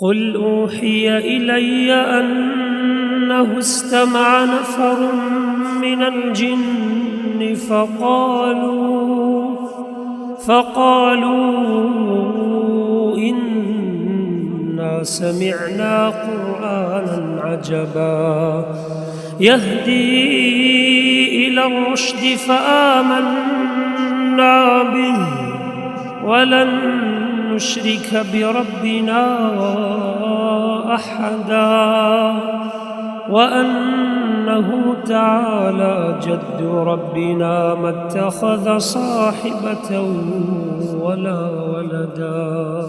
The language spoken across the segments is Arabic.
قل أوحي إلي أنه استمع نفر من الجن فقالوا إنا سمعنا قرآنا عجبا يهدي إلى الرشد فآمنا به ولن نشرك بربنا أحدا وأنه تعالى جد ربنا ما اتخذ صاحبة ولا ولدا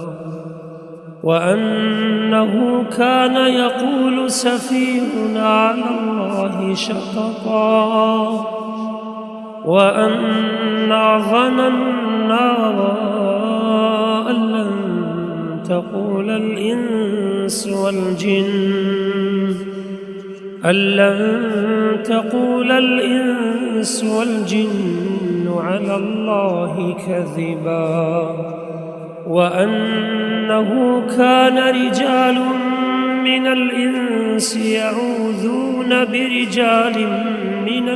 وأنه كان يقول سفيهنا على الله شططا وأنا ظننا أن لن تقول الإنس والجن على الله كذبا وأنه كان رجال من الإنس يعوذون برجال من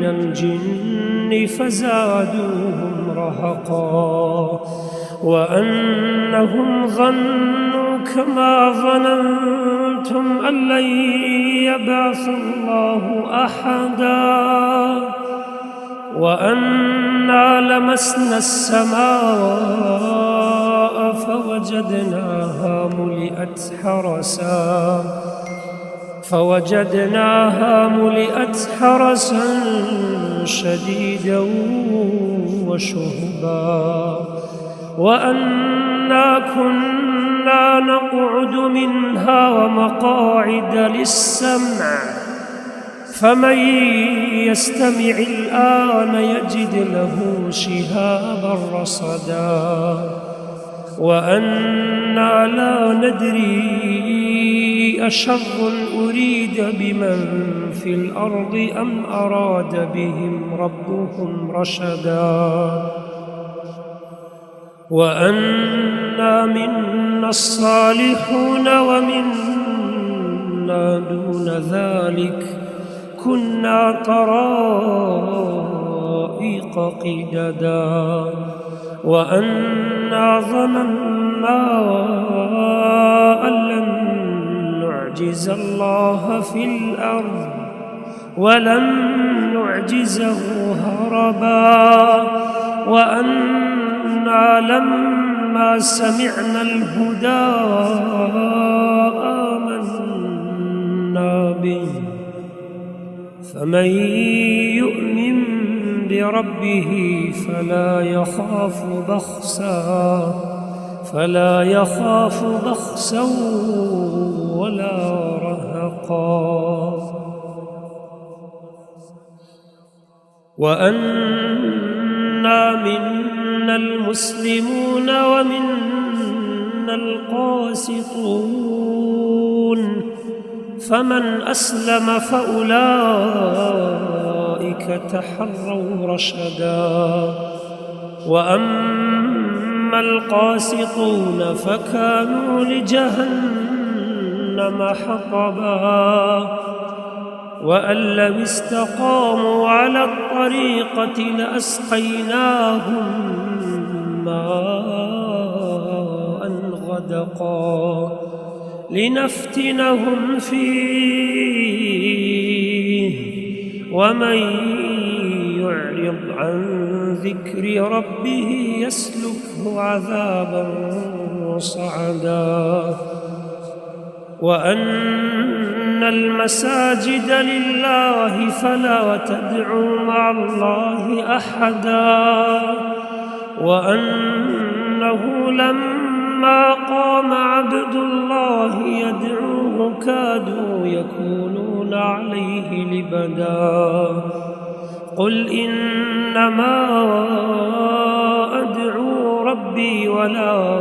الجن فزادوهم رهقا وأنهم ظنوا كما ظننتم أن لن يبعث الله أحدا وأنا لمسنا السماء فوجدناها ملئت حرسا شديدا وشهبا وأنا كنا نقعد منها ومقاعد للسمع فمن يستمع الآن يجد له شهابا رصدا وأنا لا ندري أشر أريد بمن في الأرض أم أراد بهم ربهم رشدا وأنا منا الصالحون ومنا دون ذلك كنا طرائق قددا وأنا ظننا أن لن نعجز الله في الأرض ولن نعجزه هربا وأنا لما سمعنا الهدى آمنا به فمن يؤمن بربه فلا يخاف بخسا ولا رهقا وأنا منا المسلمون ومنا القاسطون فمن أسلم فأولئك تحروا رشدا وأما القاسطون فكانوا لجهنم حطبا وأن لو استقاموا على الطريقة لأسقيناهم ماء غدقا لنفتنهم فيه ومن يعرض عن ذكر ربه يسلكه عذابا صعدا وأن المساجد لله فلا تدعوا مع الله أحدا وأنه لما قام عبد الله يدعوه كادوا يكونون عليه لبدا قل إنما أدعو ربي ولا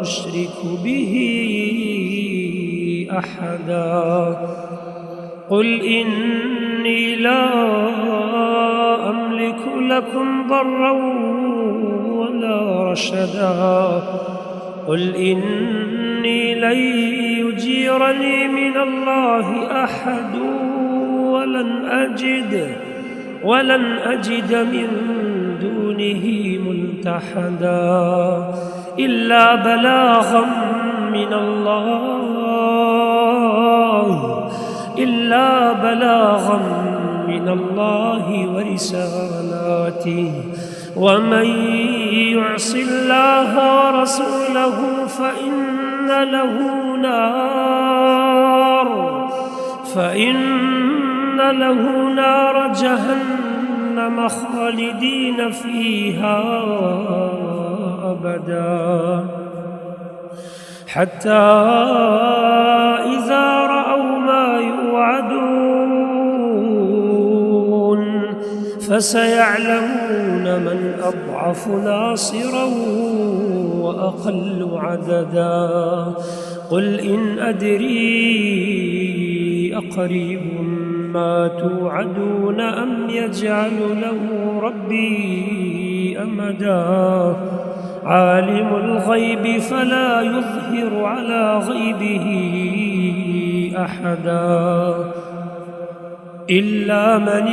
أشرك به أحدا قل إني لا أملك لكم ضرا ولا رشدا قل إني لن يجيرني من الله أحد ولن أجد من دونه ملتحدا إلا بلاغا من الله ورسالاته ومن يعص الله ورسوله فإن له نار جهنم خالدين فيها أبدا حتى إذا رأوا ما يوعدون فسيعلمون من أضعف ناصرا وأقل عددا قل إن أدري أقريب ما توعدون أم يجعل له ربي أمدا عالم الغيب فلا يظهر على غيبه أحدا إلا من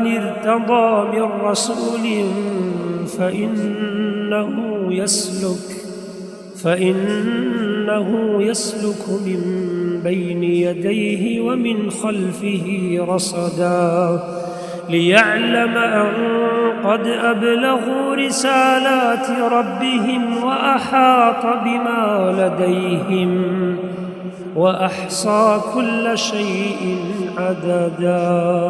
ارتضى من رسول فإنه يسلك من بين يديه ومن خلفه رصدا ليعلم أن قد أبلغوا رسالات ربهم وأحاط بما لديهم وأحصى كل شيء عددا.